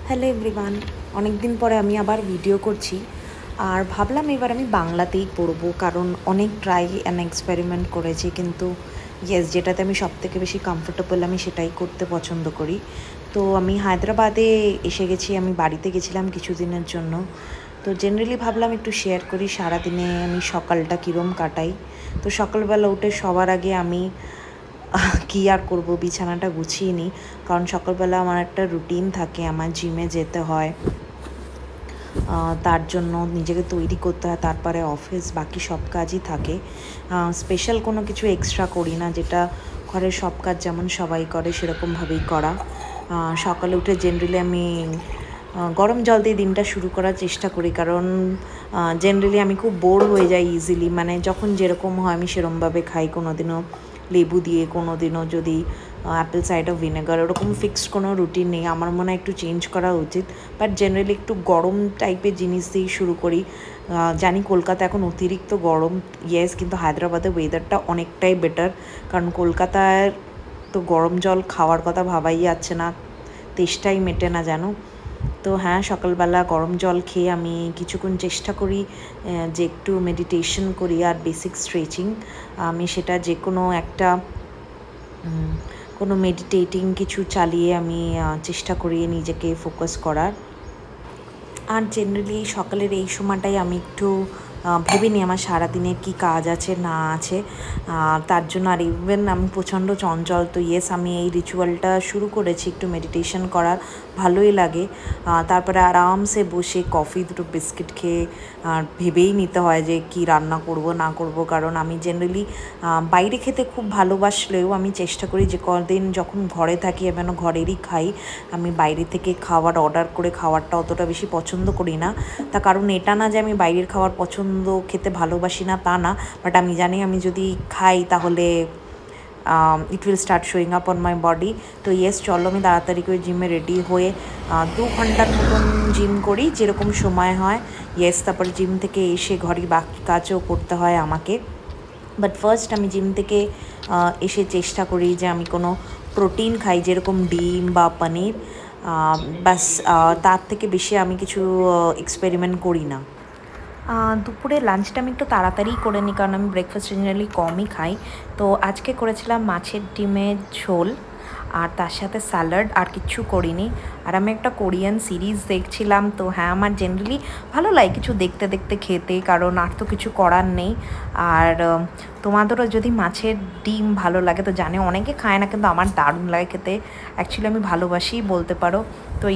Hello everyone, অনেক দিন পরে আমি আবার ভিডিও করছি আর ভাবলাম এবার আমি বাংলাতেই পড়বো, কারণ অনেক ট্রাই অ্যান্ড এক্সপেরিমেন্ট করেছি, কিন্তু যেটাতে আমি সবথেকে বেশি কমফোর্টেবল আমি সেটাই করতে পছন্দ করি। তো আমি হায়দ্রাবাদে এসে গেছি, আমি বাড়িতে গেছিলাম কিছুদিনের জন্য। তো জেনারেলি ভাবলাম একটু শেয়ার করি সারাদিনে আমি সকালটা কীরম কাটাই। তো সকালবেলা উঠে সবার আগে আমি কী আর করবো, বিছানাটা গুছিয়ে নিই, কারণ সকালবেলা আমার একটা রুটিন থাকে, আমার জিমে যেতে হয়, তার জন্য নিজেকে তৈরি করতে হয়, তারপরে অফিস, বাকি সব কাজই থাকে। স্পেশাল কোনো কিছু এক্সট্রা করি না, যেটা ঘরের সব কাজ যেমন সবাই করে সেরকমভাবেই করা। সকালে উঠে জেনারেলি আমি গরম জল দিয়ে দিনটা শুরু করার চেষ্টা করি, কারণ জেনারেলি আমি খুব বোর হয়ে যাই ইজিলি, মানে যখন যেরকম হয় আমি সেরকমভাবে খাই। কোনো দিনও লেবু দিয়ে, কোনো দিনও যদি অ্যাপেল সাইডার ভিনেগার, ওরকম ফিক্সড কোনো রুটিন নেই। আমার মনে হয় একটু চেঞ্জ করা উচিত, বাট জেনারেলি একটু গরম টাইপের জিনিস দিয়েই শুরু করি। জানি কলকাতা এখন অতিরিক্ত গরম, কিন্তু হায়দ্রাবাদের ওয়েদারটা অনেকটাই বেটার, কারণ কলকাতায় তো গরম জল খাওয়ার কথা ভাবাই যাচ্ছে না, তেষ্টাই মেটে না যেন। তো হ্যাঁ, সকালবেলা গরম জল খেয়ে আমি কিছুক্ষণ চেষ্টা করি যে একটু মেডিটেশন করি আর বেসিক স্ট্রেচিং। আমি সেটা যে কোনো মেডিটেটিং কিছু চালিয়ে আমি চেষ্টা করি নিজেকে ফোকাস করার। আর জেনারেলি সকালের এই সময়টাই আমি একটু ভেবে নিই আমার সারাদিনে কী কাজ আছে না আছে, তার জন্য। আর ইভেন আমি প্রচণ্ড চঞ্চল, তো আমি এই রিচুয়ালটা শুরু করেছি একটু মেডিটেশন করার, ভালোই লাগে। তারপরে আরামসে বসে কফি, দুটো বিস্কিট খেয়ে ভেবেই নিতে হয় যে কি রান্না করব না করব, কারণ আমি জেনারেলি বাইরে খেতে খুব ভালোবাসলেও আমি চেষ্টা করি যে কদিন যখন ঘরে থাকি আমি ঘরেরই খাই। আমি বাইরে থেকে খাবার অর্ডার করে খাওয়ারটা অতটা বেশি পছন্দ করি না। তার কারণ এটা না যে আমি বাইরের খাবার খেতে ভালোবাসি না, তা না, বাট আমি জানি আমি যদি খাই তাহলে it will start showing up on my body. তো চলো আমি তাড়াতাড়ি করে জিমে রেডি হয়ে 2 ঘন্টার মতন জিম করি, যেরকম সময় হয়। তারপরে জিম থেকে এসে ঘরের বাকি কাজও করতে হয় আমাকে। বাট ফার্স্ট আমি জিম থেকে এসে চেষ্টা করি যে আমি কোনো প্রোটিন খাই, যেরকম ডিম বা পনির, বাস। তার থেকে বেশি আমি কিছু এক্সপেরিমেন্ট করি না। দুপুরে লাঞ্চটা আমি একটু তাড়াতাড়ি করে নিই, কারণ আমি ব্রেকফাস্ট জেনারেলি কমই খাই। তো আজকে করেছিলাম মাছের ডিমের ঝোল, আর তার সাথে স্যালাড, আর কিচ্ছু করিনি। আর আমি একটা কোরিয়ান সিরিজ দেখছিলাম। তো হ্যাঁ, আমার জেনারেলি ভালো লাগে কিছু দেখতে দেখতে খেতে, কারণ আর তো কিছু করার নেই। আর তোমাদেরও যদি মাছের ডিম ভালো লাগে, তো জানে অনেকে খায় না, কিন্তু আমার দারুণ লাগে খেতে, অ্যাকচুয়ালি আমি ভালোবাসি বলতে পারো। তো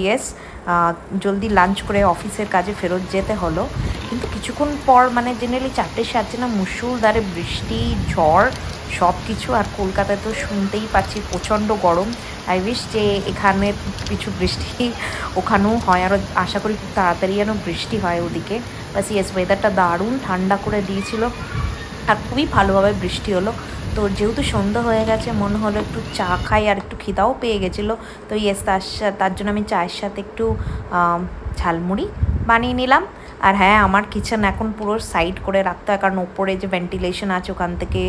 জলদি লাঞ্চ করে অফিসের কাজে ফেরত যেতে হলো, কিন্তু কিছুক্ষণ পর মানে জেনারেলি 4টে সাড়ে না মুষলধারে বৃষ্টি, ঝড়, সব কিছু। আর কলকাতায় তো শুনতেই পাচ্ছি প্রচণ্ড গরম। আই উইশ যে এখানে কিছু বৃষ্টি ওখানেও হয়, আরও আশা করি খুব তাড়াতাড়ি যেন বৃষ্টি হয় ওদিকে। বাস ওয়েদারটা দারুণ ঠান্ডা করে দিয়েছিল, আর খুবই ভালোভাবে বৃষ্টি হলো। তো যেহেতু সন্ধ্যা হয়ে গেছে, মনে হলো একটু চা খাই, আর একটু খিদাও পেয়ে গেছিলো। তো তার জন্য আমি চায়ের সাথে একটু ঝালমুড়ি বানিয়ে নিলাম। আর হ্যাঁ, আমার কিচেন এখন পুরো সাইড করে রাখতে হয়, কারণ ওপরে যে ভেন্টিলেশন আছে ওখান থেকে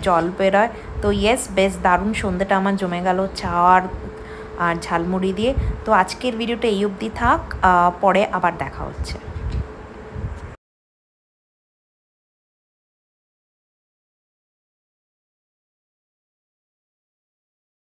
জল বেরোয়। তো বেশ দারুণ সন্ধ্যাটা আমার জমে গেল চা আর ঝালমুড়ি দিয়ে। তো আজকের ভিডিওটা এই অবধি থাক, পরে আবার দেখা হচ্ছে।